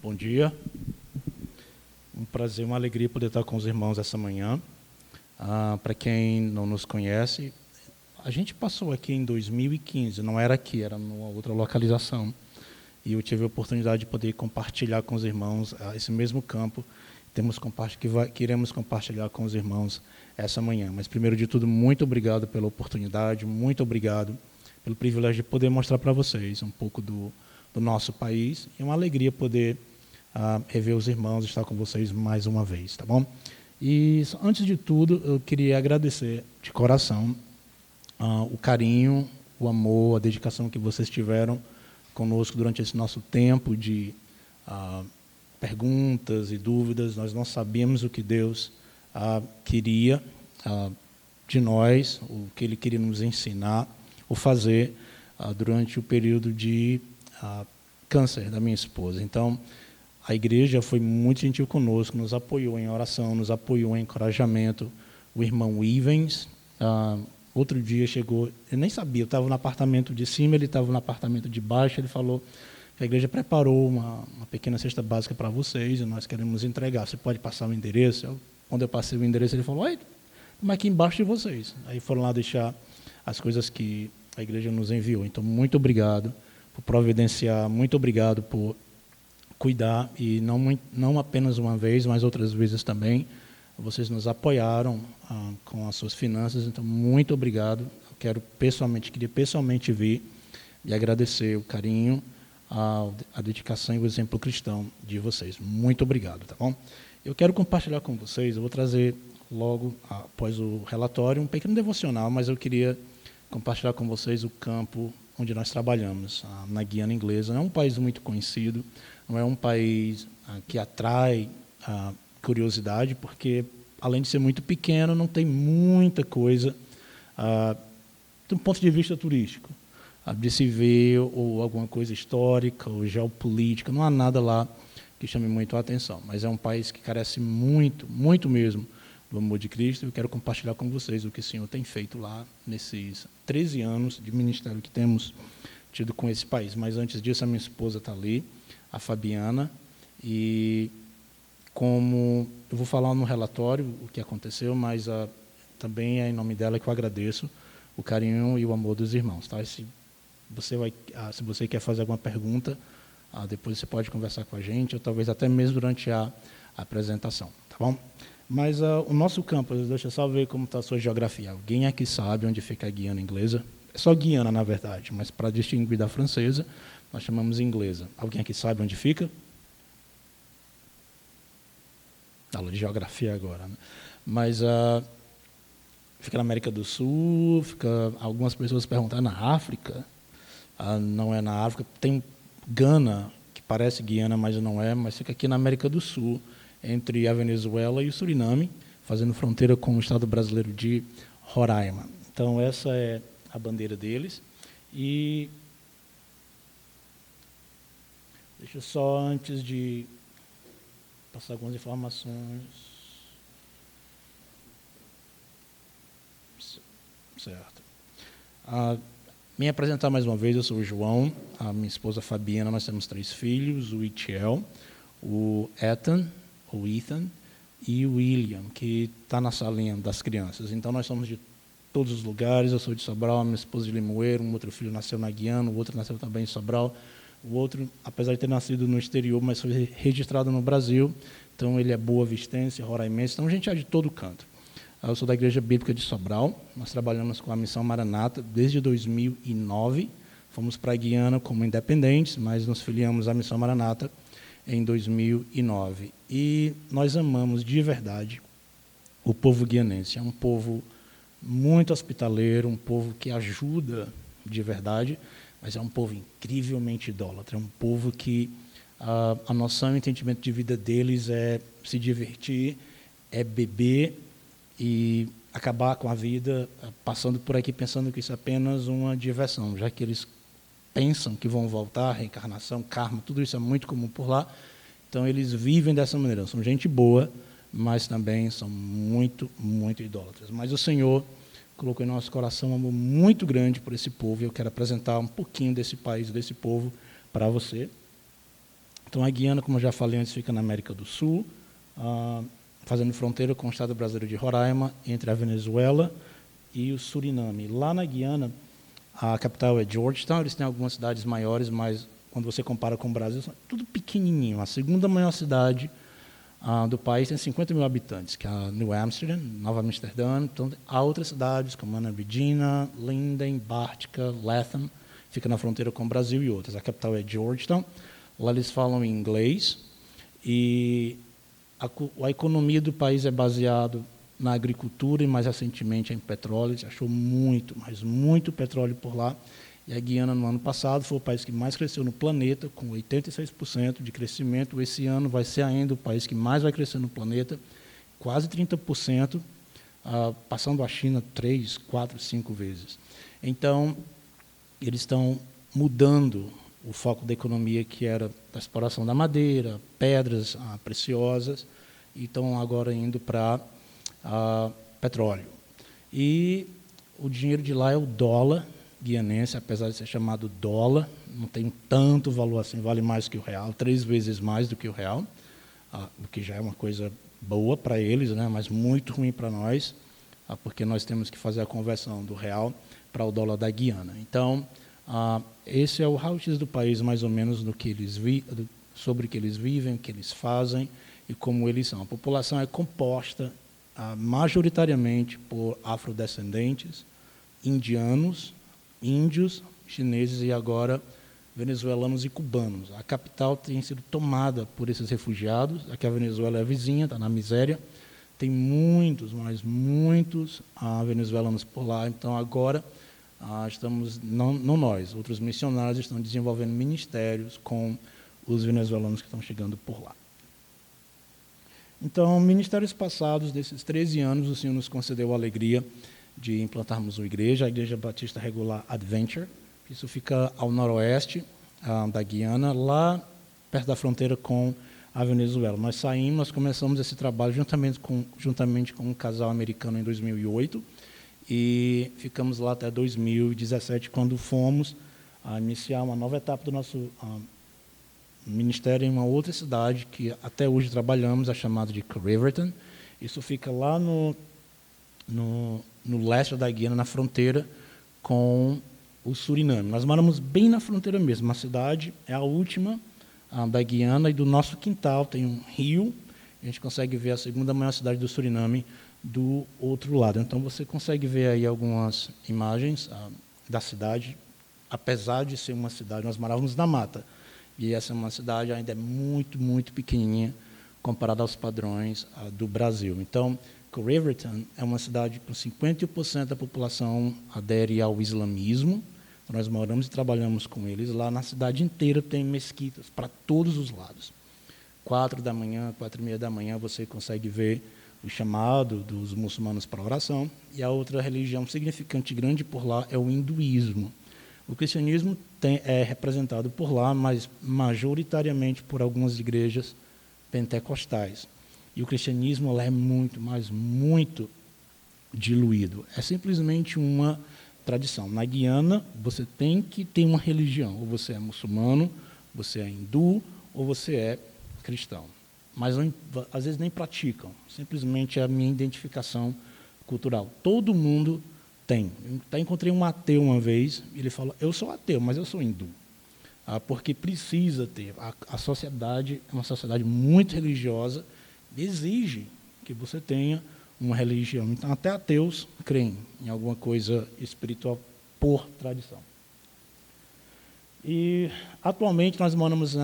Bom dia. Um prazer, uma alegria poder estar com os irmãos essa manhã. Para quem não nos conhece, a gente passou aqui em 2015, não era aqui, era numa outra localização. E eu tive a oportunidade de poder compartilhar com os irmãos esse mesmo campo. Queremos compartilhar com os irmãos essa manhã. Mas, primeiro de tudo, muito obrigado pela oportunidade, muito obrigado pelo privilégio de poder mostrar para vocês um pouco do nosso país. É uma alegria poder rever os irmãos, estar com vocês mais uma vez, tá bom? E, antes de tudo, eu queria agradecer de coração o carinho, o amor, a dedicação que vocês tiveram conosco durante esse nosso tempo de perguntas e dúvidas. Nós não sabíamos o que Deus queria de nós, o que Ele queria nos ensinar ou fazer durante o período de câncer da minha esposa. Então, a igreja foi muito gentil conosco, nos apoiou em oração, nos apoiou em encorajamento. O irmão Ivens, outro dia chegou, eu nem sabia, eu estava no apartamento de cima, ele estava no apartamento de baixo, ele falou que a igreja preparou uma pequena cesta básica para vocês e nós queremos entregar. Você pode passar o endereço? Quando eu passei o endereço, ele falou, estamos aqui embaixo de vocês. Aí foram lá deixar as coisas que a igreja nos enviou. Então, muito obrigado por providenciar, muito obrigado por cuidar, e não apenas uma vez, mas outras vezes também. Vocês nos apoiaram com as suas finanças, então muito obrigado. Eu queria pessoalmente vir e agradecer o carinho, a dedicação e o exemplo cristão de vocês. Muito obrigado, tá bom? Eu quero compartilhar com vocês, eu vou trazer logo após o relatório um pequeno devocional, mas eu queria compartilhar com vocês o campo onde nós trabalhamos, na Guiana Inglesa. Não é um país muito conhecido, não é um país que atrai curiosidade, porque, além de ser muito pequeno, não tem muita coisa do ponto de vista turístico, de se ver, ou alguma coisa histórica, ou geopolítica. Não há nada lá que chame muito a atenção, mas é um país que carece muito, muito mesmo, do amor de Cristo. Eu quero compartilhar com vocês o que o Senhor tem feito lá nesses 13 anos de ministério que temos tido com esse país. Mas, antes disso, a minha esposa está ali, a Fabiana, e como eu vou falar no relatório o que aconteceu, mas também é em nome dela que eu agradeço o carinho e o amor dos irmãos. Tá? Se você quer fazer alguma pergunta, depois você pode conversar com a gente, ou talvez até mesmo durante a apresentação, tá bom? Mas o nosso campus, deixa eu só ver como está a sua geografia. Alguém aqui sabe onde fica a Guiana Inglesa? É só Guiana, na verdade, mas para distinguir da francesa, nós chamamos inglesa. Alguém aqui sabe onde fica? Aula de geografia agora, né? Mas fica na América do Sul, algumas pessoas perguntam, na África? Não é na África. Tem Gana, que parece Guiana, mas não é, mas fica aqui na América do Sul, entre a Venezuela e o Suriname, fazendo fronteira com o estado brasileiro de Roraima. Então, essa é a bandeira deles. E deixa eu só, antes de passar algumas informações. Certo. Me apresentar mais uma vez, eu sou o João, a minha esposa Fabiana, nós temos 3 filhos, o Itiel, o Ethan e o William, que está na salinha das crianças. Então, nós somos de todos os lugares. Eu sou de Sobral, minha esposa de Limoeiro, um outro filho nasceu na Guiana, o outro nasceu também em Sobral. O outro, apesar de ter nascido no exterior, mas foi registrado no Brasil, então ele é boa-vistense, roraimense, então a gente é de todo canto. Eu sou da Igreja Bíblica de Sobral, nós trabalhamos com a Missão Maranata desde 2009, fomos para a Guiana como independentes, mas nos filiamos à Missão Maranata em 2009. E nós amamos de verdade o povo guianense. É um povo muito hospitaleiro, um povo que ajuda de verdade, mas é um povo incrivelmente idólatra. É um povo que a noção e o entendimento de vida deles é se divertir, é beber e acabar com a vida, passando por aqui pensando que isso é apenas uma diversão, já que eles pensam que vão voltar, reencarnação, karma, tudo isso é muito comum por lá. Então, eles vivem dessa maneira. São gente boa, mas também são muito, muito idólatras. Mas o Senhor colocou em nosso coração um amor muito grande por esse povo, e eu quero apresentar um pouquinho desse país, desse povo, para você. Então, a Guiana, como eu já falei antes, fica na América do Sul, fazendo fronteira com o estado brasileiro de Roraima, entre a Venezuela e o Suriname. Lá na Guiana, a capital é Georgetown, eles têm algumas cidades maiores, mas quando você compara com o Brasil, é tudo pequenininho. A segunda maior cidade do país tem 50 mil habitantes, que é a New Amsterdam, Nova Amsterdã. Então, há outras cidades, como Ana Regina, Linden, Bártica, Latham, fica na fronteira com o Brasil e outras. A capital é Georgetown. Lá eles falam inglês e a economia do país é baseada na agricultura e, mais recentemente, em petróleo. Se achou muito, mas muito petróleo por lá. E a Guiana, no ano passado, foi o país que mais cresceu no planeta, com 86% de crescimento. Esse ano vai ser ainda o país que mais vai crescer no planeta, quase 30%, passando a China 3, 4, 5 vezes. Então, eles estão mudando o foco da economia, que era da exploração da madeira, pedras preciosas, e estão agora indo para petróleo. E o dinheiro de lá é o dólar guianense, apesar de ser chamado dólar, não tem tanto valor assim, vale mais que o real, 3 vezes mais do que o real, o que já é uma coisa boa para eles, né, mas muito ruim para nós, porque nós temos que fazer a conversão do real para o dólar da Guiana. Então, esse é o raio-x do país, mais ou menos, do que eles sobre o que eles vivem, o que eles fazem e como eles são. A população é composta majoritariamente por afrodescendentes, indianos, índios, chineses e agora venezuelanos e cubanos. A capital tem sido tomada por esses refugiados. Aqui a Venezuela é vizinha, está na miséria. Tem muitos, mas muitos venezuelanos por lá. Então, agora, estamos, não nós, outros missionários estão desenvolvendo ministérios com os venezuelanos que estão chegando por lá. Então, ministérios passados, desses 13 anos, o Senhor nos concedeu a alegria de implantarmos uma igreja, a Igreja Batista Regular Adventure. Isso fica ao noroeste da Guiana, lá perto da fronteira com a Venezuela. Nós começamos esse trabalho juntamente com um casal americano em 2008 e ficamos lá até 2017, quando fomos iniciar uma nova etapa do nosso ministério em uma outra cidade que até hoje trabalhamos, a chamada de Riverton. Isso fica lá no leste da Guiana, na fronteira com o Suriname. Nós moramos bem na fronteira mesmo. A cidade é a última da Guiana e do nosso quintal tem um rio. A gente consegue ver a segunda maior cidade do Suriname do outro lado. Então, você consegue ver aí algumas imagens da cidade. Apesar de ser uma cidade, nós morávamos na mata. E essa é uma cidade ainda muito, muito pequenininha comparada aos padrões do Brasil. Então, Riverton é uma cidade com 50% da população adere ao islamismo. Então, nós moramos e trabalhamos com eles. Lá na cidade inteira tem mesquitas para todos os lados. 4 da manhã, 4:30 da manhã, você consegue ver o chamado dos muçulmanos para a oração. E a outra religião significante grande por lá é o hinduísmo. O cristianismo é representado por lá, mas majoritariamente por algumas igrejas pentecostais. E o cristianismo lá é muito, mas muito diluído. É simplesmente uma tradição. Na Guiana, você tem que ter uma religião. Ou você é muçulmano, você é hindu, ou você é cristão. Mas às vezes nem praticam. Simplesmente é a minha identificação cultural. Todo mundo tem. Eu encontrei um ateu uma vez, e ele falou, eu sou ateu, mas eu sou hindu. Porque precisa ter. A sociedade é uma sociedade muito religiosa, exige que você tenha uma religião. Então, até ateus creem em alguma coisa espiritual por tradição. E, atualmente, nós moramos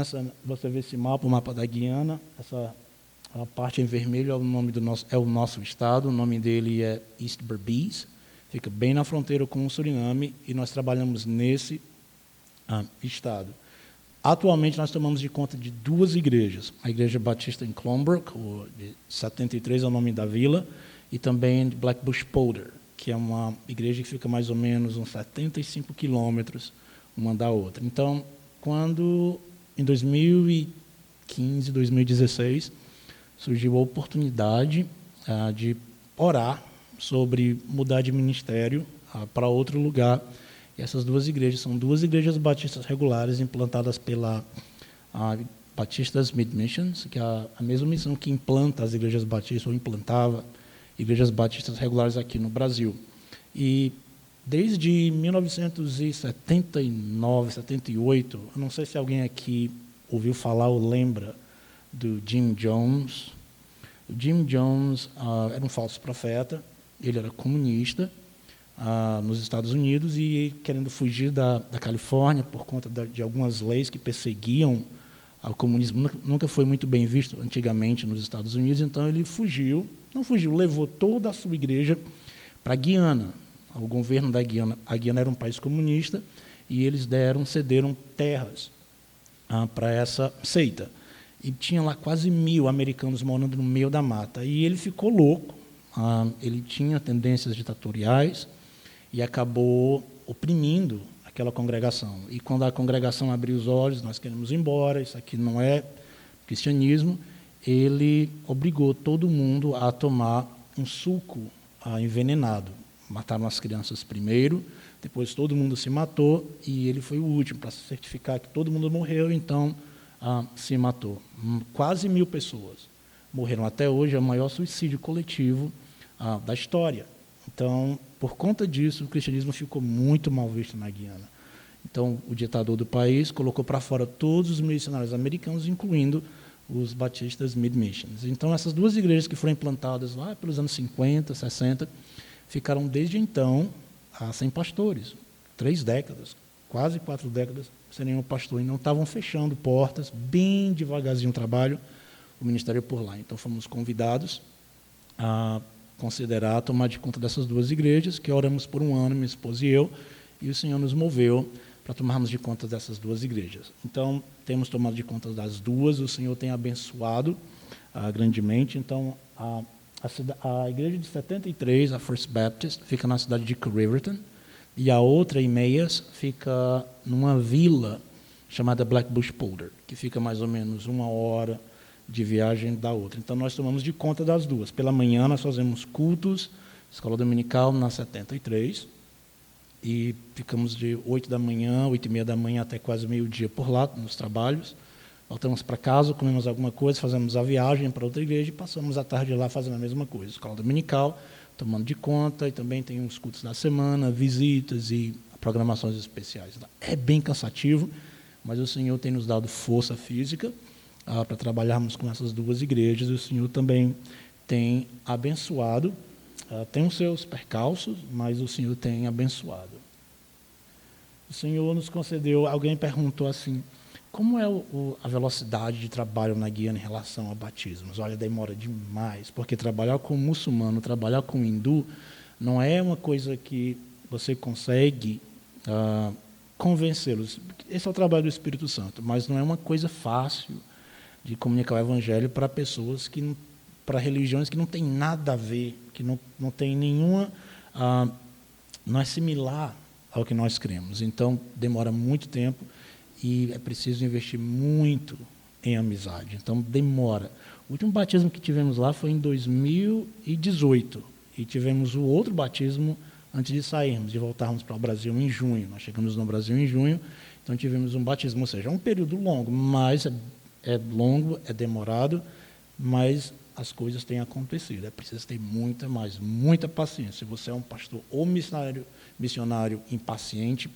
você vê esse mapa, o mapa da Guiana, a parte em vermelho é o nosso estado, o nome dele é East Berbice, fica bem na fronteira com o Suriname, e nós trabalhamos nesse estado. Atualmente, nós tomamos de conta de 2 igrejas. A Igreja Batista em Clombrook, de 73 é o nome da vila, e também de Blackbush Polder, que é uma igreja que fica mais ou menos uns 75 quilômetros uma da outra. Então, quando, em 2015, 2016, surgiu a oportunidade de orar sobre mudar de ministério para outro lugar. E essas 2 igrejas são 2 igrejas batistas regulares implantadas pela Batistas Mid-Missions, que é a mesma missão que implanta as igrejas batistas, ou implantava igrejas batistas regulares aqui no Brasil. E desde 1979, 78, eu não sei se alguém aqui ouviu falar ou lembra do Jim Jones. O Jim Jones era um falso profeta, ele era comunista nos Estados Unidos e querendo fugir da Califórnia por conta de algumas leis que perseguiam o comunismo. Nunca foi muito bem visto antigamente nos Estados Unidos, então ele fugiu, levou toda a sua igreja para a Guiana. O governo da Guiana, a Guiana era um país comunista, e eles cederam terras para essa seita. E tinha lá quase 1.000 americanos morando no meio da mata. E ele ficou louco, ele tinha tendências ditatoriais e acabou oprimindo aquela congregação. E quando a congregação abriu os olhos, nós queremos ir embora, isso aqui não é cristianismo, ele obrigou todo mundo a tomar um suco envenenado. Mataram as crianças primeiro, depois todo mundo se matou, e ele foi o último para certificar que todo mundo morreu, então se matou. Quase 1.000 pessoas morreram. Até hoje é o maior suicídio coletivo da história. Então, por conta disso, o cristianismo ficou muito mal visto na Guiana. Então, o ditador do país colocou para fora todos os missionários americanos, incluindo os batistas Mid-Missions. Então, essas duas igrejas que foram implantadas lá pelos anos 50, 60, ficaram desde então sem pastores. 3 décadas, quase 4 décadas, sem nenhum pastor. E não estavam fechando portas, bem devagarzinho o trabalho, o ministério por lá. Então, fomos convidados a considerar tomar de conta dessas duas igrejas, que oramos por um ano, minha esposa e eu, e o Senhor nos moveu para tomarmos de conta dessas duas igrejas. Então, temos tomado de conta das duas, o Senhor tem abençoado grandemente. Então, a igreja de 73, a First Baptist, fica na cidade de Riverton, e a outra, Emmaus, fica numa vila chamada Black Bush Polder, que fica mais ou menos 1 hora de viagem da outra. Então, nós tomamos de conta das duas. Pela manhã, nós fazemos cultos, escola dominical, na 73, e ficamos de 8 da manhã, 8h30 da manhã, até quase meio-dia por lá, nos trabalhos. Voltamos para casa, comemos alguma coisa, fazemos a viagem para outra igreja e passamos a tarde lá fazendo a mesma coisa. Escola dominical, tomando de conta, e também tem os cultos da semana, visitas e programações especiais. É bem cansativo, mas o Senhor tem nos dado força física para trabalharmos com essas duas igrejas, e o Senhor também tem abençoado. Tem os seus percalços, mas o Senhor tem abençoado. O Senhor nos concedeu, alguém perguntou assim, como é a velocidade de trabalho na Guiana em relação a batismos? Olha, demora demais, porque trabalhar com muçulmano, trabalhar com hindu, não é uma coisa que você consegue convencê-los. Esse é o trabalho do Espírito Santo, mas não é uma coisa fácil de comunicar o Evangelho para pessoas para religiões que não tem nada a ver, que não tem nenhuma, não é similar ao que nós cremos. Então, demora muito tempo, e é preciso investir muito em amizade. Então, demora. O último batismo que tivemos lá foi em 2018, e tivemos o outro batismo antes de sairmos, de voltarmos para o Brasil em junho. Nós chegamos no Brasil em junho, então tivemos um batismo, ou seja, é um período longo, mas é longo, é demorado, mas as coisas têm acontecido. É preciso ter muita paciência. Se você é um pastor ou missionário impaciente,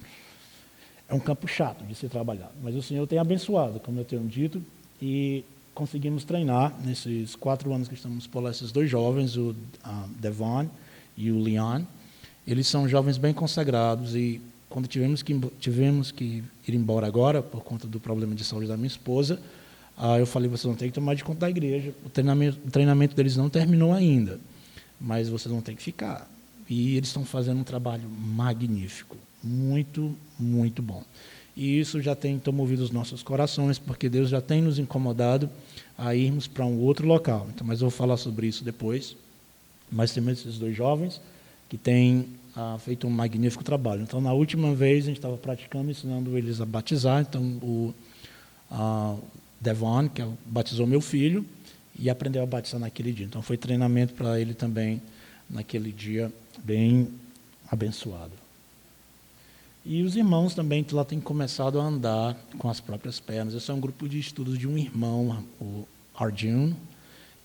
é um campo chato de se trabalhar, mas o Senhor tem abençoado, como eu tenho dito, e conseguimos treinar nesses 4 anos que estamos por lá, esses 2 jovens, o Devon e o Leon. Eles são jovens bem consagrados, e quando tivemos que ir embora agora, por conta do problema de saúde da minha esposa, eu falei, vocês vão ter que tomar de conta da igreja, o treinamento deles não terminou ainda, mas vocês vão ter que ficar. E eles estão fazendo um trabalho magnífico, muito, muito bom. E isso já tem movido os nossos corações, porque Deus já tem nos incomodado a irmos para um outro local. Então, mas eu vou falar sobre isso depois. Mas temos esses 2 jovens que têm feito um magnífico trabalho. Então, na última vez, a gente estava praticando, ensinando eles a batizar. Então, o Devon, que batizou meu filho, e aprendeu a batizar naquele dia. Então, foi treinamento para ele também naquele dia, bem abençoado. E os irmãos também lá têm começado a andar com as próprias pernas. Esse é um grupo de estudos de um irmão, o Arjun,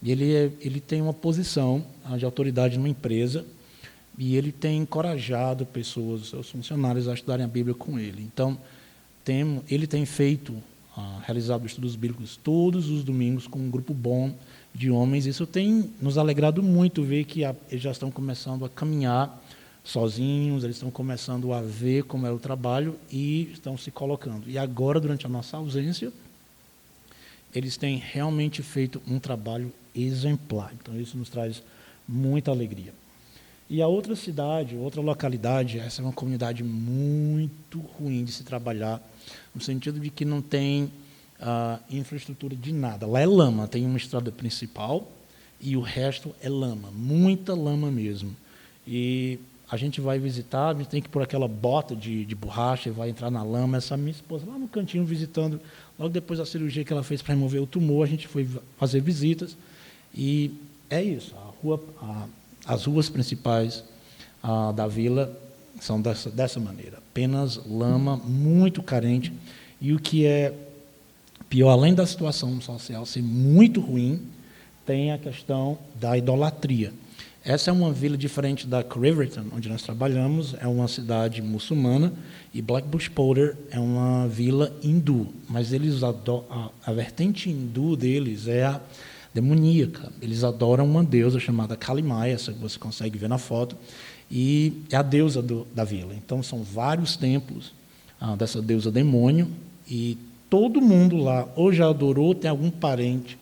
e ele tem uma posição de autoridade numa empresa, e ele tem encorajado pessoas, seus funcionários, a estudarem a Bíblia com ele. Então, ele tem realizado estudos bíblicos todos os domingos com um grupo bom de homens. Isso tem nos alegrado muito ver que eles já estão começando a caminhar sozinhos, eles estão começando a ver como é o trabalho e estão se colocando. E agora, durante a nossa ausência, eles têm realmente feito um trabalho exemplar. Então, isso nos traz muita alegria. E a outra cidade, outra localidade, essa é uma comunidade muito ruim de se trabalhar, no sentido de que não tem infraestrutura de nada. Lá é lama, tem uma estrada principal e o resto é lama, muita lama mesmo. E a gente vai visitar, a gente tem que pôr aquela bota de borracha e vai entrar na lama. Essa minha esposa lá no cantinho visitando, logo depois da cirurgia que ela fez para remover o tumor, a gente foi fazer visitas. E é isso, as ruas principais da vila são dessa maneira, apenas lama, muito carente. E o que é pior, além da situação social ser muito ruim, tem a questão da idolatria. Essa é uma vila diferente da Riverton, onde nós trabalhamos, é uma cidade muçulmana, e Blackbush Polder é uma vila hindu, mas eles a vertente hindu deles é a demoníaca. Eles adoram uma deusa chamada Kali Maya, essa que você consegue ver na foto, e é a deusa da vila. Então, são vários templos dessa deusa demônio, e todo mundo lá ou já adorou, tem algum parente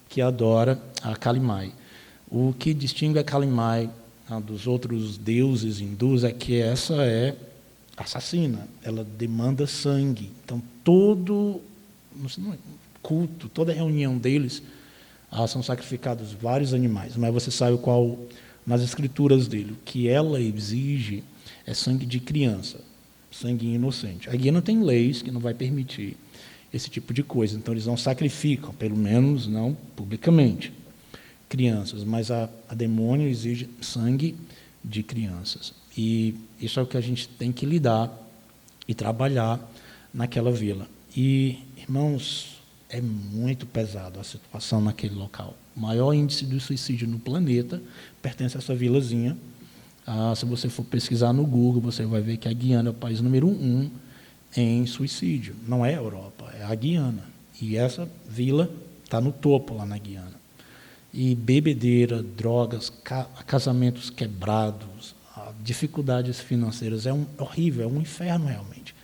que adora a Kali Maya. O que distingue a Kali Maya dos outros deuses hindus é que essa é assassina, ela demanda sangue. Então, todo culto, toda reunião deles, são sacrificados vários animais, mas você sabe qual, nas escrituras dele, o que ela exige é sangue de criança, sangue inocente. A Guiana tem leis que não vai permitir esse tipo de coisa, então eles não sacrificam, pelo menos não publicamente, crianças, mas a demônio exige sangue de crianças. E isso é o que a gente tem que lidar e trabalhar naquela vila. E, irmãos, é muito pesado a situação naquele local. O maior índice de suicídio no planeta pertence a essa vilazinha. Se você for pesquisar no Google, você vai ver que a Guiana é o país número 1 em suicídio. Não é a Europa, é a Guiana. E essa vila está no topo lá na Guiana. E bebedeira, drogas, casamentos quebrados, dificuldades financeiras, é horrível, é um inferno realmente.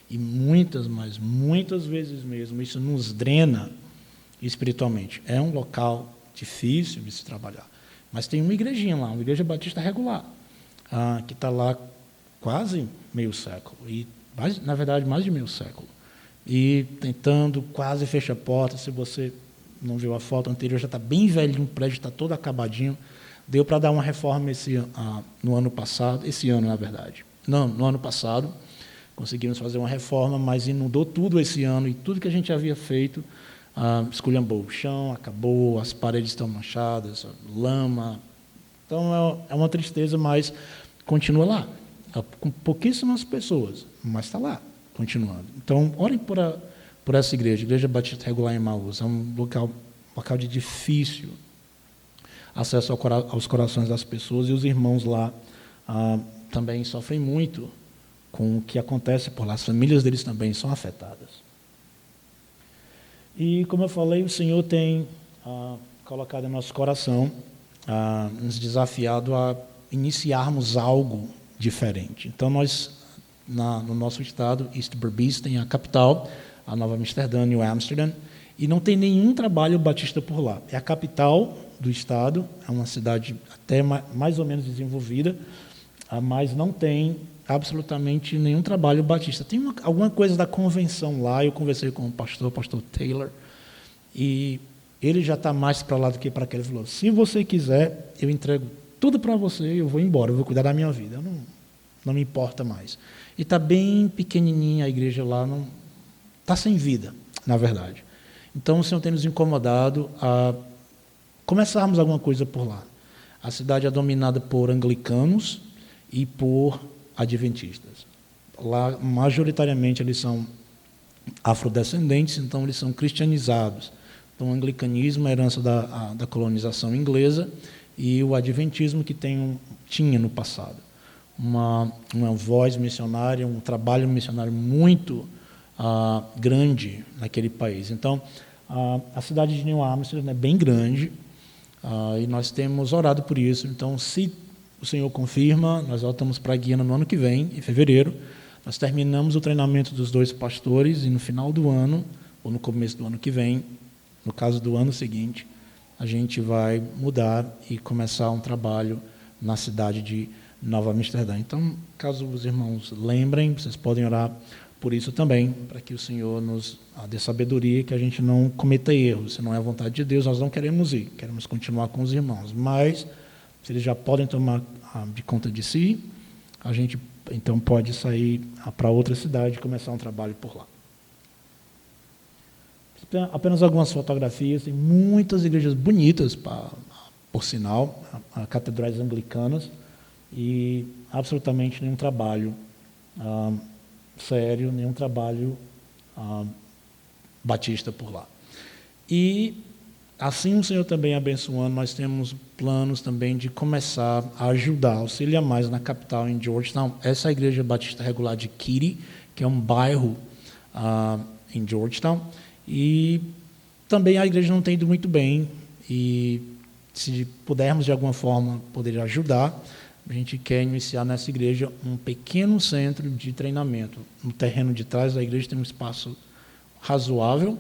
E mas muitas vezes mesmo, isso nos drena espiritualmente. É um local difícil de se trabalhar. Mas tem uma igrejinha lá, uma igreja batista regular, que está lá quase meio século, e na verdade mais de meio século. E tentando, quase fecha a porta. Se você não viu a foto anterior, já está bem velhinho, o prédio está todo acabadinho. Deu para dar uma reforma no ano passado, esse ano, na verdade. Não, no ano passado, conseguimos fazer uma reforma, mas inundou tudo esse ano, e tudo que a gente havia feito, esculhambou o chão, acabou, as paredes estão manchadas, lama. Então, é uma tristeza, mas continua lá, com pouquíssimas pessoas, mas está lá, continuando. Então, orem por essa igreja, Igreja Batista Regular em Emmaus. É um local de difícil acesso aos corações das pessoas, e os irmãos lá também sofrem muito com o que acontece por lá. As famílias deles também são afetadas. E, como eu falei, o Senhor tem colocado em nosso coração, nos desafiado a iniciarmos algo diferente. Então, nós, no nosso estado, East Berbice tem a capital, a Nova Amsterdã, New Amsterdam, e não tem nenhum trabalho batista por lá. É a capital do estado, é uma cidade até mais ou menos desenvolvida, mas não tem absolutamente nenhum trabalho batista. Tem alguma coisa da convenção lá. Eu conversei com o pastor Taylor, e ele já está mais para lá do que para cá. Ele falou: se você quiser, eu entrego tudo para você, eu vou embora, eu vou cuidar da minha vida, eu não me importa mais. E está bem pequenininha a igreja lá, não está sem vida, na verdade. Então, o Senhor tem nos incomodado a começarmos alguma coisa por lá. A cidade é dominada por anglicanos e por adventistas. lá, majoritariamente, eles são afrodescendentes, então eles são cristianizados. Então, o anglicanismo é a herança da colonização inglesa e o adventismo que tinha no passado. Uma voz missionária, um trabalho missionário muito grande naquele país. Então, a cidade de New Amsterdam é bem grande e nós temos orado por isso. Então, se o Senhor confirma, nós voltamos para a Guiana no ano que vem, em fevereiro. Nós terminamos o treinamento dos 2 pastores e no final do ano, ou no começo do ano que vem, no caso do ano seguinte, a gente vai mudar e começar um trabalho na cidade de Nova Amsterdã. Então, caso os irmãos lembrem, vocês podem orar por isso também, para que o Senhor nos dê sabedoria, que a gente não cometa erros. Se não é a vontade de Deus, nós não queremos ir, queremos continuar com os irmãos. Mas, se eles já podem tomar de conta de si, a gente então pode sair para outra cidade e começar um trabalho por lá. Apenas algumas fotografias, tem muitas igrejas bonitas, por sinal, catedrais anglicanas, e absolutamente nenhum trabalho sério, nenhum trabalho batista por lá. E assim o Senhor também abençoando, nós temos planos também de começar a ajudar, auxiliar mais na capital, em Georgetown. Essa é a Igreja Batista Regular de Kitty, que é um bairro em Georgetown, e também a igreja não tem ido muito bem, e se pudermos de alguma forma poder ajudar, a gente quer iniciar nessa igreja um pequeno centro de treinamento. No terreno de trás da igreja tem um espaço razoável,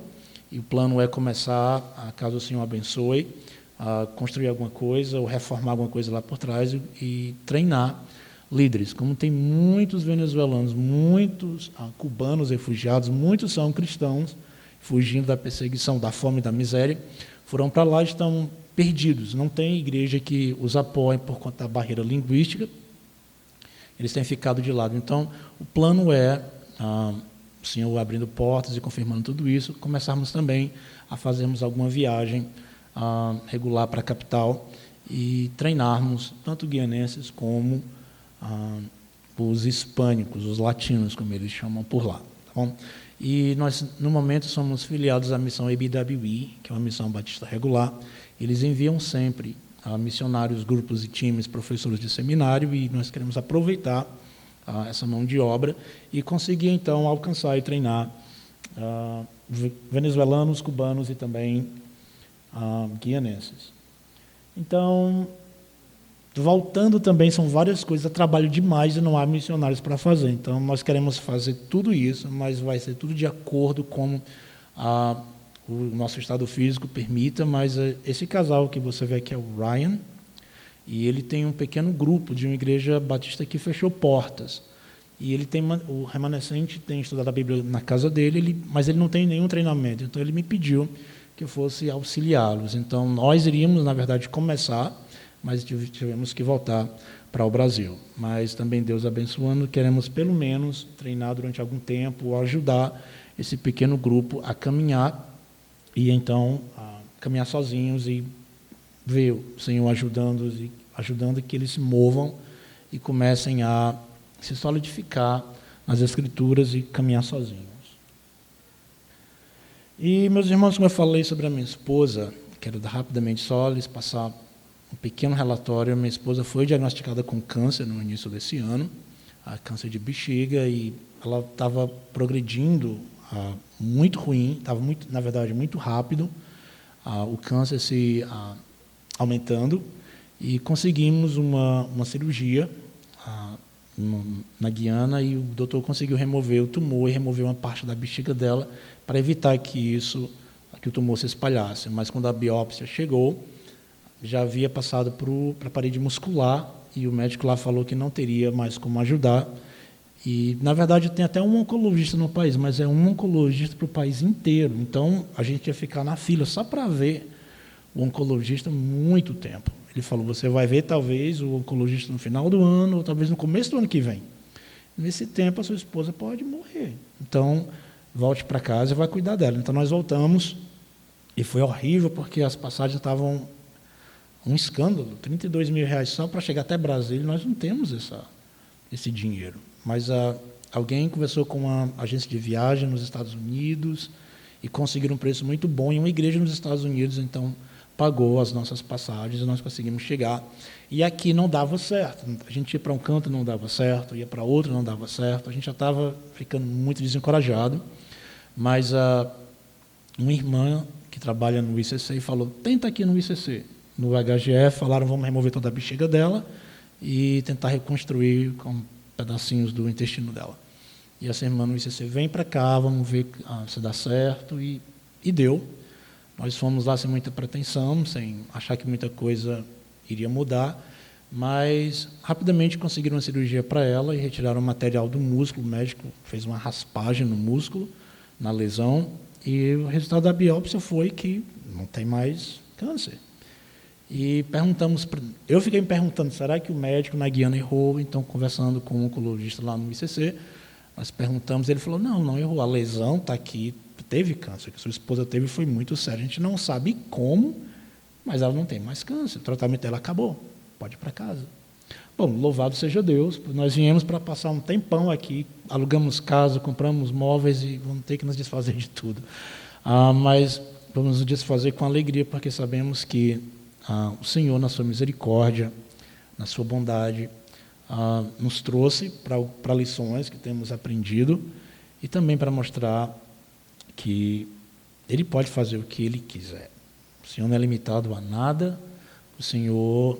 e o plano é começar, caso o Senhor abençoe, a construir alguma coisa ou reformar alguma coisa lá por trás e treinar líderes. Como tem muitos venezuelanos, muitos cubanos refugiados, muitos são cristãos, fugindo da perseguição, da fome e da miséria, foram para lá e estão perdidos. Não tem igreja que os apoie por conta da barreira linguística. Eles têm ficado de lado. Então, o plano é, o Senhor abrindo portas e confirmando tudo isso, começarmos também a fazermos alguma viagem regular para a capital e treinarmos tanto guianenses como os hispânicos, os latinos, como eles chamam por lá. Tá bom? E nós, no momento, somos filiados à missão ABWE, que é uma missão batista regular. Eles enviam sempre missionários, grupos e times, professores de seminário, e nós queremos aproveitar essa mão de obra e conseguir, então, alcançar e treinar venezuelanos, cubanos e também guianenses. Então, voltando também, são várias coisas, trabalho demais e não há missionários para fazer. Então, nós queremos fazer tudo isso, mas vai ser tudo de acordo com o nosso estado físico permita. Mas esse casal que você vê aqui é o Ryan, e ele tem um pequeno grupo de uma igreja batista que fechou portas. E ele tem o remanescente tem estudado a Bíblia na casa dele, mas ele não tem nenhum treinamento. Então, ele me pediu que eu fosse auxiliá-los. Então, nós iríamos, na verdade, começar, mas tivemos que voltar para o Brasil. Mas também Deus abençoando, queremos pelo menos treinar durante algum tempo, ajudar esse pequeno grupo a caminhar e então caminhar sozinhos e ver o Senhor ajudando que eles se movam e comecem a se solidificar nas Escrituras e caminhar sozinhos. E, meus irmãos, como eu falei sobre a minha esposa, quero rapidamente só lhes passar um pequeno relatório. Minha esposa foi diagnosticada com câncer no início desse ano, câncer de bexiga, e ela estava progredindo muito ruim, estava, na verdade, muito rápido, o câncer se aumentando, e conseguimos uma cirurgia na Guiana, e o doutor conseguiu remover o tumor e remover uma parte da bexiga dela para evitar que o tumor se espalhasse. Mas quando a biópsia chegou, já havia passado para a parede muscular, e o médico lá falou que não teria mais como ajudar. E, na verdade, tem até um oncologista no país, mas é um oncologista para o país inteiro. Então, a gente ia ficar na fila só para ver o oncologista muito tempo. Ele falou, você vai ver talvez o oncologista no final do ano, ou talvez no começo do ano que vem. Nesse tempo, a sua esposa pode morrer. Então, volte para casa e vai cuidar dela. Então, nós voltamos, e foi horrível, porque as passagens estavam um escândalo, R$32 mil só para chegar até Brasília. Nós não temos esse dinheiro. Mas alguém conversou com uma agência de viagem nos Estados Unidos e conseguiram um preço muito bom em uma igreja nos Estados Unidos, então pagou as nossas passagens e nós conseguimos chegar. E aqui não dava certo. A gente ia para um canto não dava certo, ia para outro não dava certo. A gente já estava ficando muito desencorajado. Mas uma irmã que trabalha no ICC falou, tenta aqui no ICC. No HGF falaram, vamos remover toda a bexiga dela e tentar reconstruir com pedacinhos do intestino dela. E essa irmã no ICC, vem para cá, vamos ver se dá certo. E deu. Nós fomos lá sem muita pretensão, sem achar que muita coisa iria mudar, mas rapidamente conseguiram uma cirurgia para ela e retiraram o material do músculo. O médico fez uma raspagem no músculo, na lesão, e o resultado da biópsia foi que não tem mais câncer. E perguntamos, eu fiquei me perguntando, será que o médico na Guiana errou? Então, conversando com um oncologista lá no ICC, nós perguntamos, ele falou, não errou, a lesão está aqui, teve câncer, o que sua esposa teve foi muito sério, a gente não sabe como, mas ela não tem mais câncer, o tratamento dela acabou, pode ir para casa. Bom, louvado seja Deus, nós viemos para passar um tempão aqui, alugamos casa, compramos móveis e vamos ter que nos desfazer de tudo. Mas vamos nos desfazer com alegria, porque sabemos que o Senhor, na sua misericórdia, na sua bondade, nos trouxe para lições que temos aprendido e também para mostrar que Ele pode fazer o que Ele quiser. O Senhor não é limitado a nada, o Senhor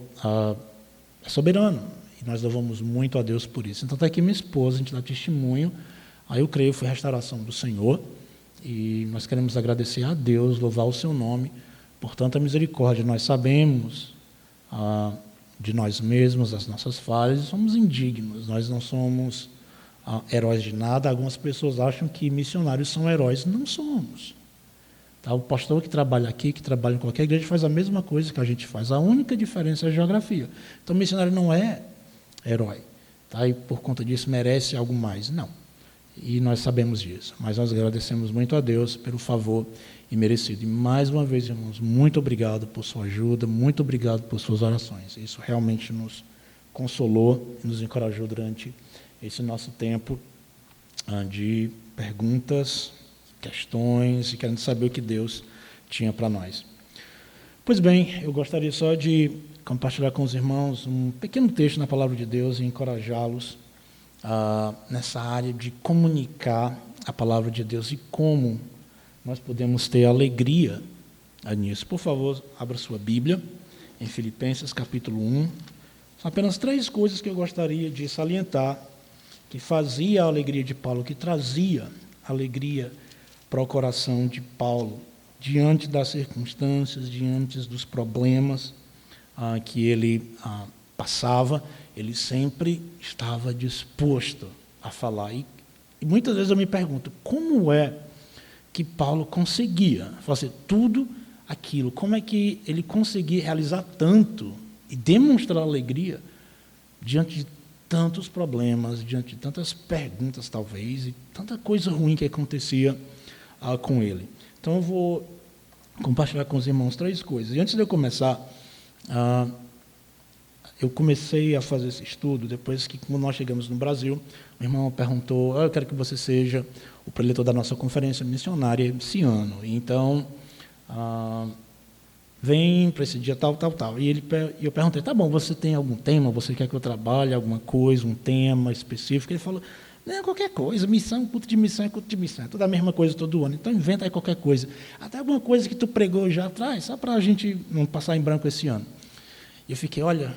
é soberano, e nós louvamos muito a Deus por isso. Então está aqui minha esposa, a gente dá testemunho, aí eu creio que foi restauração do Senhor, e nós queremos agradecer a Deus, louvar o seu nome, por tanta misericórdia. Nós sabemos de nós mesmos, as nossas falhas, e somos indignos, nós não somos heróis de nada. Algumas pessoas acham que missionários são heróis, não somos. Tá? O pastor que trabalha aqui, que trabalha em qualquer igreja, faz a mesma coisa que a gente faz, a única diferença é a geografia. Então, o missionário não é herói, tá? E por conta disso merece algo mais, não. E nós sabemos disso, mas nós agradecemos muito a Deus pelo favor imerecido. E mais uma vez, irmãos, muito obrigado por sua ajuda, muito obrigado por suas orações. Isso realmente nos consolou e nos encorajou durante esse nosso tempo de perguntas, questões, e querendo saber o que Deus tinha para nós. Pois bem, eu gostaria só de compartilhar com os irmãos um pequeno texto na Palavra de Deus e encorajá-los nessa área de comunicar a Palavra de Deus e como nós podemos ter alegria nisso. Por favor, abra sua Bíblia em Filipenses capítulo 1. São apenas 3 coisas que eu gostaria de salientar, que fazia a alegria de Paulo, que trazia alegria para o coração de Paulo, diante das circunstâncias, diante dos problemas que ele passava, ele sempre estava disposto a falar. E muitas vezes eu me pergunto, como é que Paulo conseguia fazer tudo aquilo? Como é que ele conseguia realizar tanto e demonstrar alegria diante de tantos problemas, diante de tantas perguntas, talvez, e tanta coisa ruim que acontecia com ele? Então, eu vou compartilhar com os irmãos 3 coisas. E antes de eu começar, eu comecei a fazer esse estudo depois que, quando nós chegamos no Brasil, o irmão perguntou, eu quero que você seja o preletor da nossa conferência missionária esse ano. Então, vem para esse dia tal. E eu perguntei, tá bom, você tem algum tema? Você quer que eu trabalhe alguma coisa, um tema específico? Ele falou, não, qualquer coisa, missão, culto de missão, é toda a mesma coisa todo ano. Então, inventa aí qualquer coisa. Até alguma coisa que tu pregou já atrás, só para a gente não passar em branco esse ano. E eu fiquei, olha,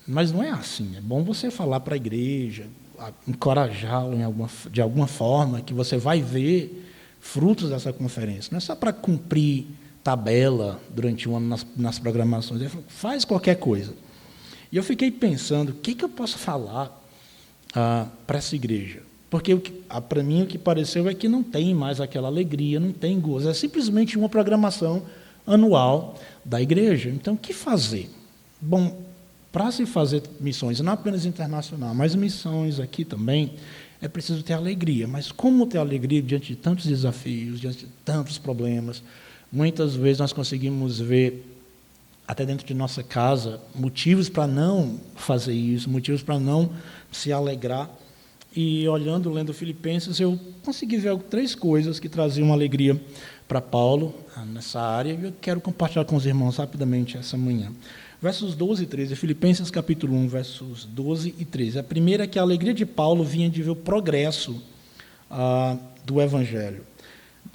mas não é assim. É bom você falar para a igreja, encorajá-lo de alguma forma, que você vai ver frutos dessa conferência. Não é só para cumprir tabela durante o ano nas programações. Ele falou, faz qualquer coisa. E eu fiquei pensando, o que eu posso falar para essa igreja? Porque para mim o que pareceu é que não tem mais aquela alegria, não tem gozo. É simplesmente uma programação anual da igreja. Então, o que fazer? Bom, para se fazer missões, não apenas internacional, mas missões aqui também, é preciso ter alegria. Mas como ter alegria diante de tantos desafios, diante de tantos problemas? Muitas vezes nós conseguimos ver, até dentro de nossa casa, motivos para não fazer isso, motivos para não se alegrar. e olhando, lendo Filipenses, eu consegui ver 3 coisas que traziam alegria para Paulo nessa área, e eu quero compartilhar com os irmãos rapidamente essa manhã. Versos 12 e 13, Filipenses capítulo 1, versos 12 e 13. A primeira é que a alegria de Paulo vinha de ver o progresso do Evangelho.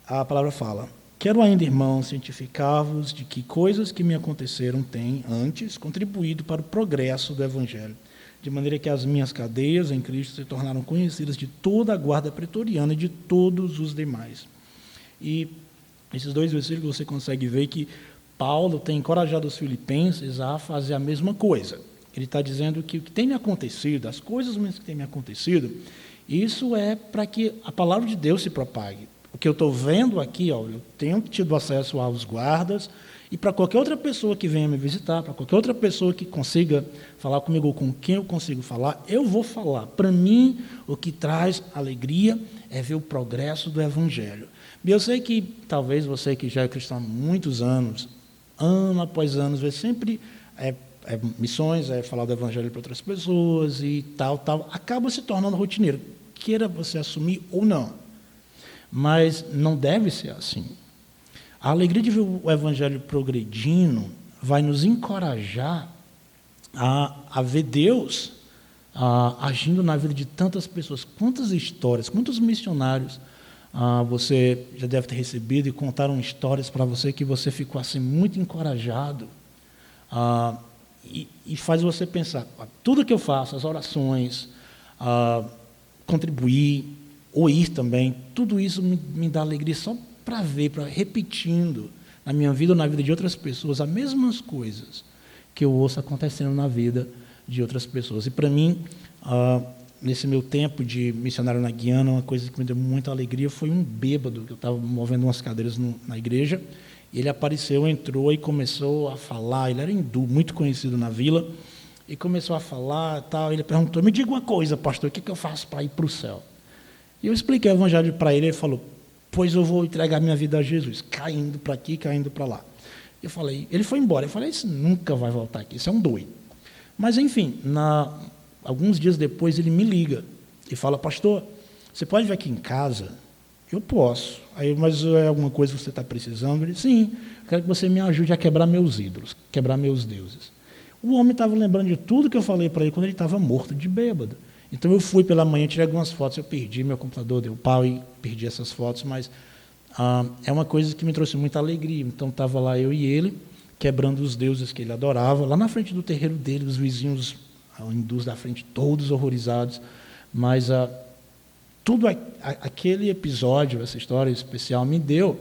A palavra fala: quero ainda, irmãos, cientificar-vos de que coisas que me aconteceram têm, antes, contribuído para o progresso do Evangelho, de maneira que as minhas cadeias em Cristo se tornaram conhecidas de toda a guarda pretoriana e de todos os demais. E esses 2 versículos você consegue ver que Paulo tem encorajado os filipenses a fazer a mesma coisa. Ele está dizendo que o que tem me acontecido, as coisas que têm me acontecido, isso é para que a palavra de Deus se propague. O que eu estou vendo aqui, eu tenho tido acesso aos guardas, e para qualquer outra pessoa que venha me visitar, para qualquer outra pessoa que consiga falar comigo, ou com quem eu consigo falar, eu vou falar. Para mim, o que traz alegria é ver o progresso do Evangelho. E eu sei que, talvez você que já é cristão há muitos anos, ano após ano, vê sempre missões, falar do Evangelho para outras pessoas e tal, acaba se tornando rotineiro, queira você assumir ou não. Mas não deve ser assim. A alegria de ver o Evangelho progredindo vai nos encorajar a ver Deus agindo na vida de tantas pessoas. Quantas histórias, quantos missionários você já deve ter recebido e contaram histórias para você que você ficou assim muito encorajado e faz você pensar, tudo que eu faço, as orações, contribuir, ou ir também, tudo isso me dá alegria só para ver, para repetindo na minha vida ou na vida de outras pessoas as mesmas coisas que eu ouço acontecendo na vida de outras pessoas. E para mim, nesse meu tempo de missionário na Guiana, uma coisa que me deu muita alegria foi um bêbado, que eu estava movendo umas cadeiras na igreja, e ele apareceu, entrou e começou a falar. Ele era hindu, muito conhecido na vila, e começou a falar, tal. Ele perguntou: me diga uma coisa, pastor, o que eu faço para ir para o céu? E eu expliquei o Evangelho para ele. Ele falou: pois eu vou entregar minha vida a Jesus, caindo para aqui, caindo para lá. Eu falei, ele foi embora. Eu falei: isso nunca vai voltar aqui, isso é um doido. Mas, enfim, alguns dias depois ele me liga e fala: pastor, você pode vir aqui em casa? Eu posso. Aí, mas é alguma coisa que você está precisando? Ele: sim, quero que você me ajude a quebrar meus ídolos, quebrar meus deuses. O homem estava lembrando de tudo que eu falei para ele quando ele estava morto de bêbado. Então eu fui pela manhã, tirei algumas fotos, eu perdi, meu computador deu pau e perdi essas fotos, mas é uma coisa que me trouxe muita alegria. Então estava lá eu e ele, quebrando os deuses que ele adorava, lá na frente do terreiro dele, os vizinhos hindus da frente, todos horrorizados, mas tudo aquele episódio, essa história especial, me deu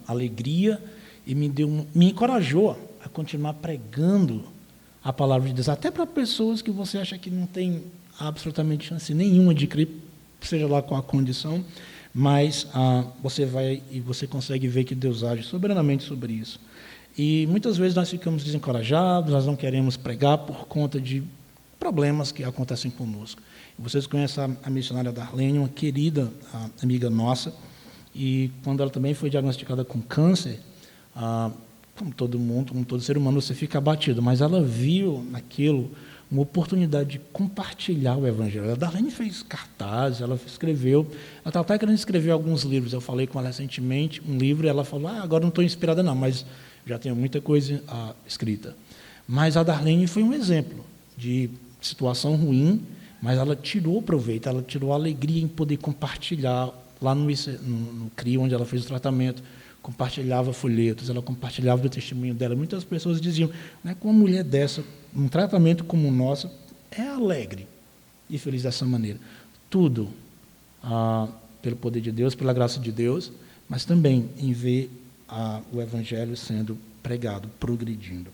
alegria e me encorajou a continuar pregando a palavra de Deus, até para pessoas que você acha que não tem absolutamente chance nenhuma de crer, seja lá com a condição, mas você vai e você consegue ver que Deus age soberanamente sobre isso. E muitas vezes nós ficamos desencorajados, nós não queremos pregar por conta de problemas que acontecem conosco. Vocês conhecem a missionária Darlene, uma querida amiga nossa, e quando ela também foi diagnosticada com câncer, como todo mundo, como todo ser humano, você fica abatido, mas ela viu naquilo uma oportunidade de compartilhar o Evangelho. A Darlene fez cartazes, ela escreveu, ela estava até querendo escrever alguns livros. Eu falei com ela recentemente, um livro, e ela falou: agora não estou inspirada não, mas já tenho muita coisa escrita. Mas a Darlene foi um exemplo de situação ruim, mas ela tirou proveito, ela tirou alegria em poder compartilhar lá no CRI, onde ela fez o tratamento, compartilhava folhetos, ela compartilhava o testemunho dela. Muitas pessoas diziam, com uma mulher dessa, um tratamento como o nosso, é alegre e feliz dessa maneira. Tudo pelo poder de Deus, pela graça de Deus, mas também em ver o Evangelho sendo pregado, progredindo.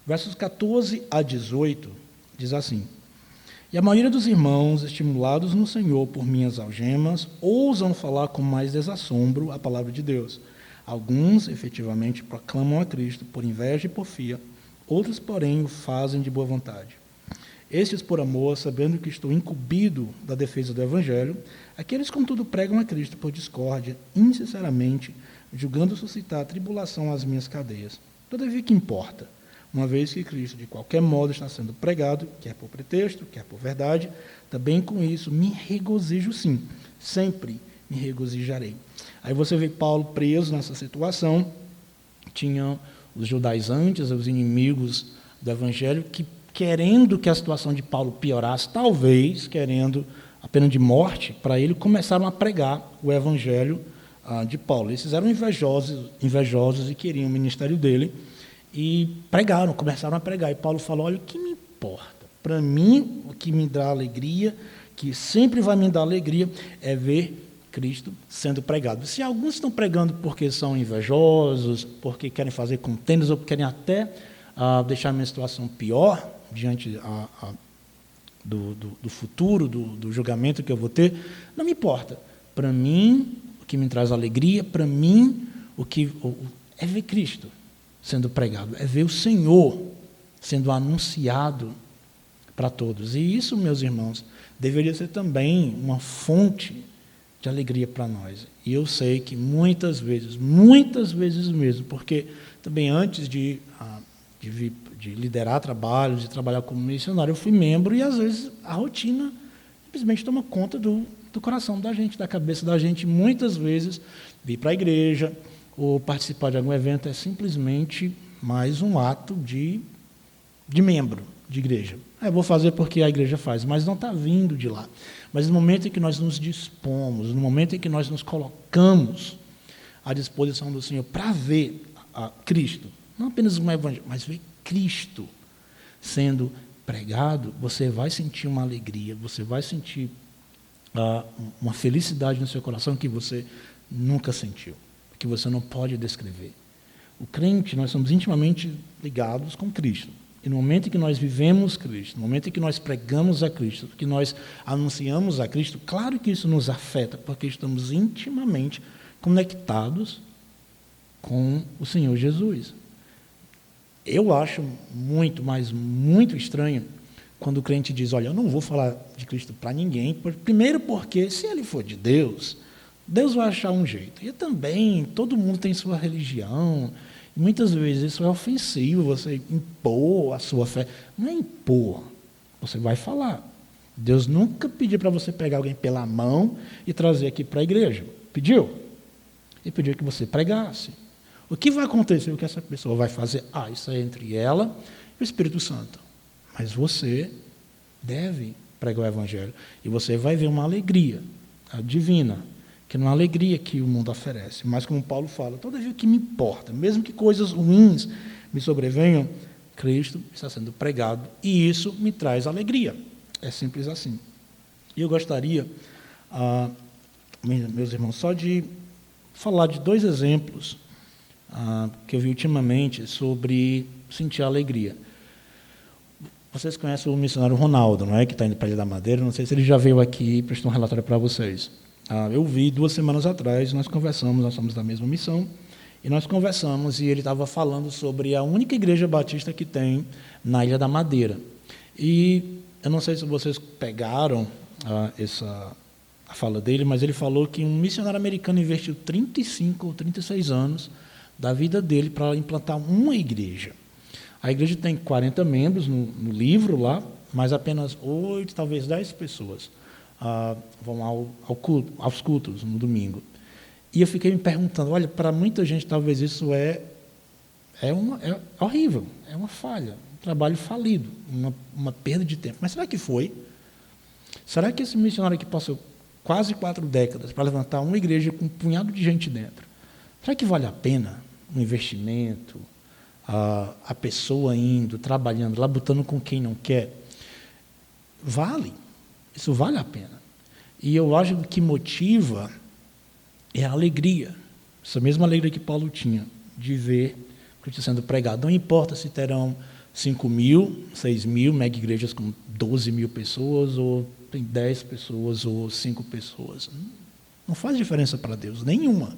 Versos 14 a 18, diz assim: e a maioria dos irmãos, estimulados no Senhor por minhas algemas, ousam falar com mais desassombro a palavra de Deus. Alguns, efetivamente, proclamam a Cristo por inveja e porfia, outros, porém, o fazem de boa vontade. Estes, por amor, sabendo que estou incumbido da defesa do Evangelho, aqueles, contudo, pregam a Cristo por discórdia, insinceramente, julgando suscitar tribulação às minhas cadeias. Todavia, que importa? uma vez que Cristo, de qualquer modo, está sendo pregado, quer por pretexto, quer por verdade, também com isso me regozijo sim, sempre me regozijarei. Aí você vê Paulo preso nessa situação, tinham os judaizantes, os inimigos do Evangelho, que querendo que a situação de Paulo piorasse, talvez querendo a pena de morte para ele, começaram a pregar o Evangelho de Paulo. Eles eram invejosos e queriam o ministério dele, e pregaram, começaram a pregar. E Paulo falou, olha, o que me importa? Para mim, o que me dá alegria, que sempre vai me dar alegria, é ver Cristo sendo pregado. Se alguns estão pregando porque são invejosos, porque querem fazer contendas, ou querem até deixar a minha situação pior, diante do futuro, do julgamento que eu vou ter, não me importa. Para mim, o que me traz alegria, para mim, é ver Cristo sendo pregado, é ver o Senhor sendo anunciado para todos. E isso, meus irmãos, deveria ser também uma fonte de alegria para nós. E eu sei que muitas vezes mesmo, porque também antes de liderar trabalhos, de trabalhar como missionário, eu fui membro e às vezes a rotina simplesmente toma conta do coração da gente, da cabeça da gente. Muitas vezes vir para a igreja ou participar de algum evento é simplesmente mais um ato de membro de igreja. Eu vou fazer porque a igreja faz, mas não está vindo de lá. Mas no momento em que nós nos dispomos, no momento em que nós nos colocamos à disposição do Senhor para ver a Cristo, não apenas um evangelho, mas ver Cristo sendo pregado, você vai sentir uma alegria, você vai sentir uma felicidade no seu coração que você nunca sentiu, que você não pode descrever. O crente, nós somos intimamente ligados com Cristo. E no momento em que nós vivemos Cristo, no momento em que nós pregamos a Cristo, que nós anunciamos a Cristo, claro que isso nos afeta, porque estamos intimamente conectados com o Senhor Jesus. Eu acho muito, mas muito estranho quando o crente diz, olha, eu não vou falar de Cristo para ninguém, primeiro porque, se ele for de Deus, Deus vai achar um jeito. E também, todo mundo tem sua religião, e muitas vezes isso é ofensivo, você impor a sua fé. Não é impor, você vai falar. Deus nunca pediu para você pegar alguém pela mão e trazer aqui para a igreja. Pediu? Ele pediu que você pregasse. O que vai acontecer? O que essa pessoa vai fazer? Isso é entre ela e o Espírito Santo. Mas você deve pregar o Evangelho. E você vai ver uma alegria divina, que não é uma alegria que o mundo oferece. Mas como Paulo fala, todavia o que me importa, mesmo que coisas ruins me sobrevenham, Cristo está sendo pregado e isso me traz alegria. É simples assim. E eu gostaria, meus irmãos, só de falar de 2 exemplos que eu vi ultimamente sobre sentir alegria. Vocês conhecem o missionário Ronaldo, não é? Que está indo para a Ilha da Madeira. Não sei se ele já veio aqui e prestou um relatório para vocês. Eu vi 2 semanas atrás, nós conversamos, nós somos da mesma missão, e nós conversamos e ele estava falando sobre a única igreja batista que tem na Ilha da Madeira. E eu não sei se vocês pegaram a fala dele, mas ele falou que um missionário americano investiu 35 ou 36 anos da vida dele para implantar uma igreja. A igreja tem 40 membros no livro lá, mas apenas 8, talvez 10 pessoas vão aos cultos no domingo. E eu fiquei me perguntando, olha, para muita gente talvez isso é horrível, é uma falha, um trabalho falido, uma perda de tempo. Mas será que foi? Será que esse missionário que passou quase 4 décadas para levantar uma igreja com um punhado de gente dentro, será que vale a pena o investimento, a pessoa indo, trabalhando, labutando com quem não quer? Vale. Isso vale a pena. E eu acho que o que motiva é a alegria. Essa mesma alegria que Paulo tinha de ver Cristo sendo pregado. Não importa se terão 5.000, 6.000 mega-igrejas com 12.000 pessoas, ou tem 10 pessoas, ou 5 pessoas. Não faz diferença para Deus, nenhuma.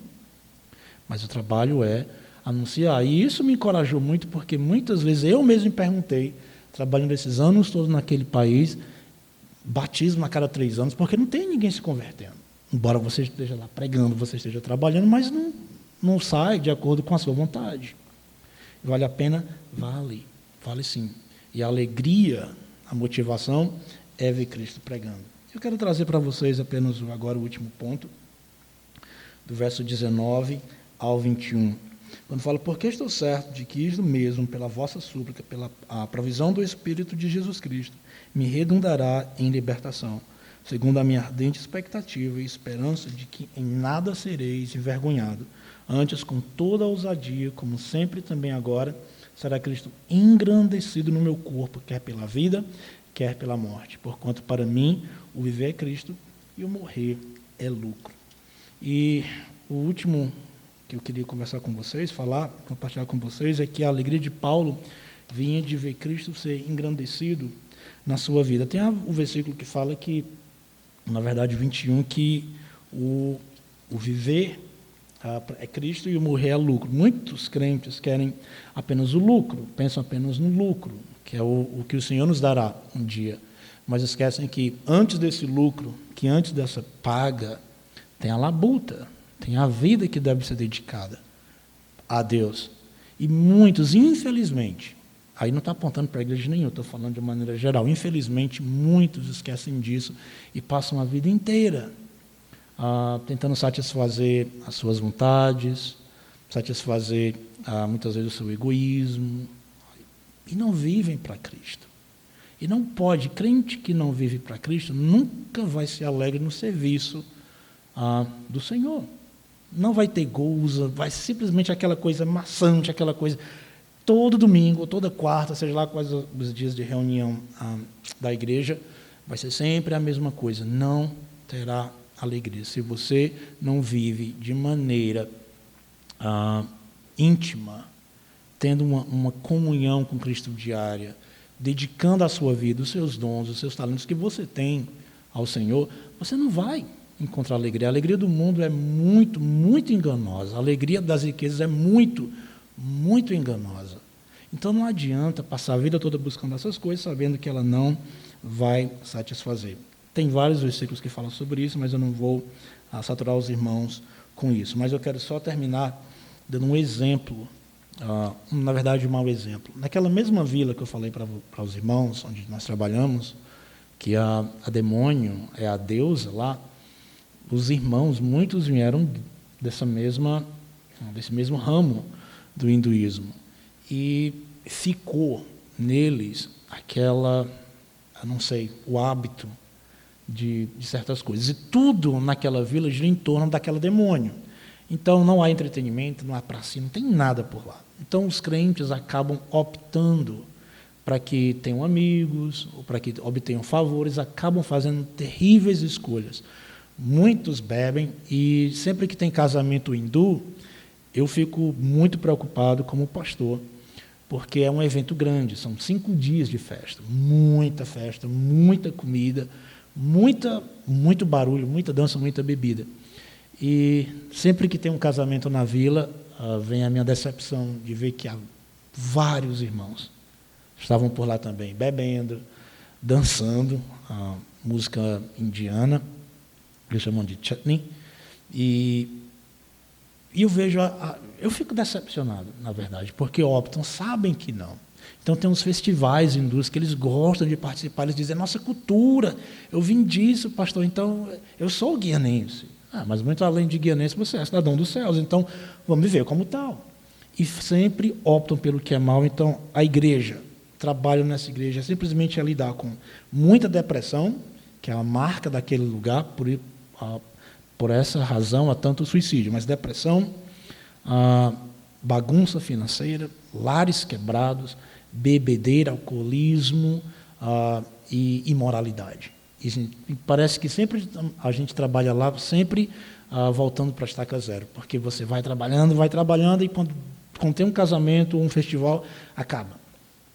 Mas o trabalho é anunciar. E isso me encorajou muito, porque muitas vezes eu mesmo me perguntei, trabalhando esses anos todos naquele país, batismo a cada 3 anos, porque não tem ninguém se convertendo. Embora você esteja lá pregando, você esteja trabalhando, mas não sai de acordo com a sua vontade. Vale a pena? Vale. Fale sim. E a alegria, a motivação é ver Cristo pregando. Eu quero trazer para vocês apenas agora o último ponto, do verso 19 ao 21. Quando fala, porque estou certo de que isto mesmo, pela vossa súplica, pela a provisão do Espírito de Jesus Cristo, me redundará em libertação, segundo a minha ardente expectativa e esperança de que em nada sereis envergonhado, antes com toda a ousadia, como sempre também agora, será Cristo engrandecido no meu corpo, quer pela vida, quer pela morte. Porquanto para mim o viver é Cristo e o morrer é lucro. E o último que eu queria conversar com vocês, compartilhar com vocês, é que a alegria de Paulo vinha de ver Cristo ser engrandecido na sua vida. Tem o versículo que fala que, na verdade, 21, que o viver é Cristo e o morrer é lucro. Muitos crentes querem apenas o lucro, pensam apenas no lucro, que é o que o Senhor nos dará um dia, mas esquecem que antes desse lucro, que antes dessa paga, tem a labuta, tem a vida que deve ser dedicada a Deus. E muitos, infelizmente, aí não está apontando para a igreja nenhuma, estou falando de maneira geral, infelizmente, muitos esquecem disso e passam a vida inteira tentando satisfazer as suas vontades, satisfazer muitas vezes o seu egoísmo, e não vivem para Cristo. E não pode, crente que não vive para Cristo nunca vai ser alegre no serviço do Senhor. Não vai ter gozo, vai simplesmente aquela coisa maçante, aquela coisa todo domingo, toda quarta, seja lá quais os dias de reunião da igreja, vai ser sempre a mesma coisa, não terá alegria. Se você não vive de maneira íntima, tendo uma comunhão com Cristo diária, dedicando a sua vida, os seus dons, os seus talentos que você tem ao Senhor, você não vai encontrar alegria. A alegria do mundo é muito, muito enganosa. A alegria das riquezas é muito, muito enganosa. Então não adianta passar a vida toda buscando essas coisas, sabendo que ela não vai satisfazer. Tem vários versículos que falam sobre isso, mas eu não vou saturar os irmãos com isso. Mas eu quero só terminar dando um exemplo, na verdade, um mau exemplo. Naquela mesma vila que eu falei para os irmãos, onde nós trabalhamos, que a demônio é a deusa lá, os irmãos, muitos vieram desse mesmo ramo do hinduísmo. E ficou neles o hábito de certas coisas. E tudo naquela vila gira em torno daquela demônio. Então, não há entretenimento, não há pracinha, não tem nada por lá. Então, os crentes acabam optando para que tenham amigos, ou para que obtenham favores, acabam fazendo terríveis escolhas. Muitos bebem, e sempre que tem casamento hindu, eu fico muito preocupado como pastor, porque é um evento grande, são 5 dias de festa, muita comida, muito barulho, muita dança, muita bebida. E sempre que tem um casamento na vila, vem a minha decepção de ver que há vários irmãos estavam por lá também, bebendo, dançando, música indiana, eles chamam de chutney, e eu vejo, eu fico decepcionado, na verdade, porque optam, sabem que não. Então, tem uns festivais hindus que eles gostam de participar, eles dizem, nossa cultura, eu vim disso, pastor, então, eu sou guianense. Mas muito além de guianense, você é cidadão dos céus, então, vamos viver como tal. E sempre optam pelo que é mal. Então, a igreja, trabalho nessa igreja, é simplesmente lidar com muita depressão, que é a marca daquele lugar, por essa razão há tanto suicídio, mas depressão, bagunça financeira, lares quebrados, bebedeira, alcoolismo e imoralidade. E parece que sempre a gente trabalha lá, sempre voltando para a estaca zero, porque você vai trabalhando, e quando tem um casamento ou um festival, acaba.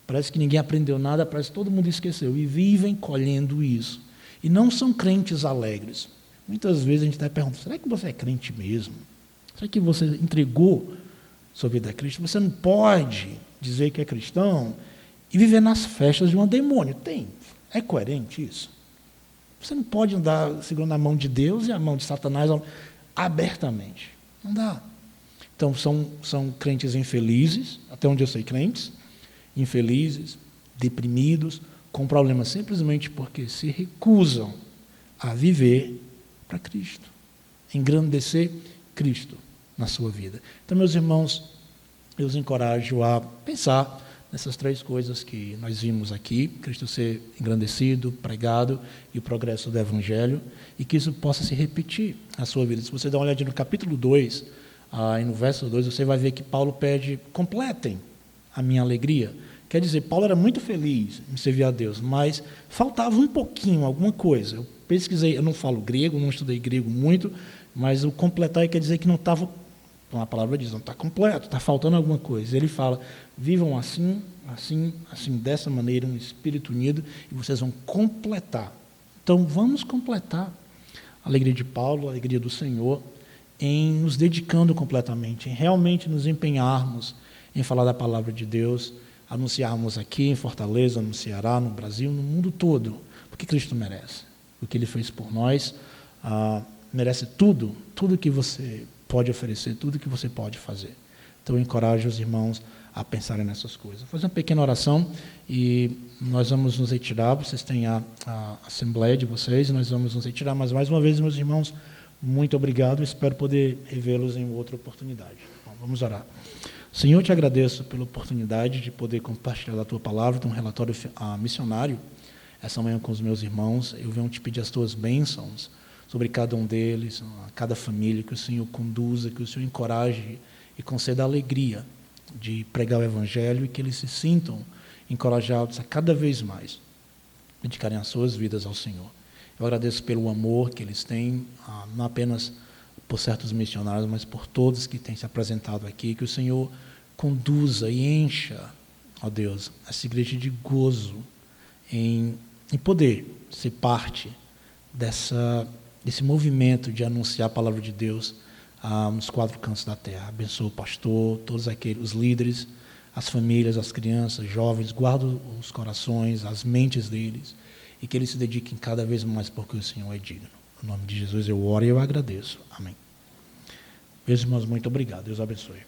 Parece que ninguém aprendeu nada, parece que todo mundo esqueceu, e vivem colhendo isso. E não são crentes alegres. Muitas vezes a gente até pergunta, será que você é crente mesmo? Será que você entregou sua vida a Cristo? Você não pode dizer que é cristão e viver nas festas de um demônio. É coerente isso? Você não pode andar segurando a mão de Deus e a mão de Satanás abertamente. Não dá. Então, são crentes infelizes, até onde eu sei crentes, infelizes, deprimidos, com problemas, simplesmente porque se recusam a viver para Cristo, engrandecer Cristo na sua vida. Então, meus irmãos, eu os encorajo a pensar nessas três coisas que nós vimos aqui: Cristo ser engrandecido, pregado e o progresso do Evangelho, e que isso possa se repetir na sua vida. Se você dá uma olhadinha no capítulo 2, e no verso 2, você vai ver que Paulo pede: completem a minha alegria. Quer dizer, Paulo era muito feliz em servir a Deus, mas faltava um pouquinho, alguma coisa. Eu pesquisei, eu não falo grego, não estudei grego muito, mas o completar quer dizer que não estava, a palavra diz, não está completo, está faltando alguma coisa. Ele fala: vivam assim, assim, assim, dessa maneira, um espírito unido, e vocês vão completar. Então, vamos completar a alegria de Paulo, a alegria do Senhor, em nos dedicando completamente, em realmente nos empenharmos em falar da palavra de Deus, anunciarmos aqui em Fortaleza, no Ceará, no Brasil, no mundo todo, porque Cristo merece. O que Ele fez por nós merece tudo que você pode oferecer, tudo que você pode fazer. Então, eu encorajo os irmãos a pensarem nessas coisas. Vou fazer uma pequena oração e nós vamos nos retirar. Vocês têm a assembleia de vocês, nós vamos nos retirar. Mas, mais uma vez, meus irmãos, muito obrigado. Espero poder revê-los em outra oportunidade. Bom, vamos orar. Senhor, eu te agradeço pela oportunidade de poder compartilhar da Tua palavra, de um relatório missionário, essa manhã com os meus irmãos. Eu venho te pedir as Tuas bênçãos sobre cada um deles, cada família, que o Senhor conduza, que o Senhor encoraje e conceda a alegria de pregar o Evangelho e que eles se sintam encorajados a cada vez mais dedicarem as suas vidas ao Senhor. Eu agradeço pelo amor que eles têm, não apenas por certos missionários, mas por todos que têm se apresentado aqui, que o Senhor conduza e encha, ó Deus, essa igreja de gozo em poder ser parte desse movimento de anunciar a palavra de Deus nos quatro cantos da terra. Abençoa o pastor, todos os líderes, as famílias, as crianças, jovens, guarda os corações, as mentes deles, e que eles se dediquem cada vez mais porque o Senhor é digno. No nome de Jesus eu oro e eu agradeço. Amém. Meus irmãos, muito obrigado. Deus abençoe.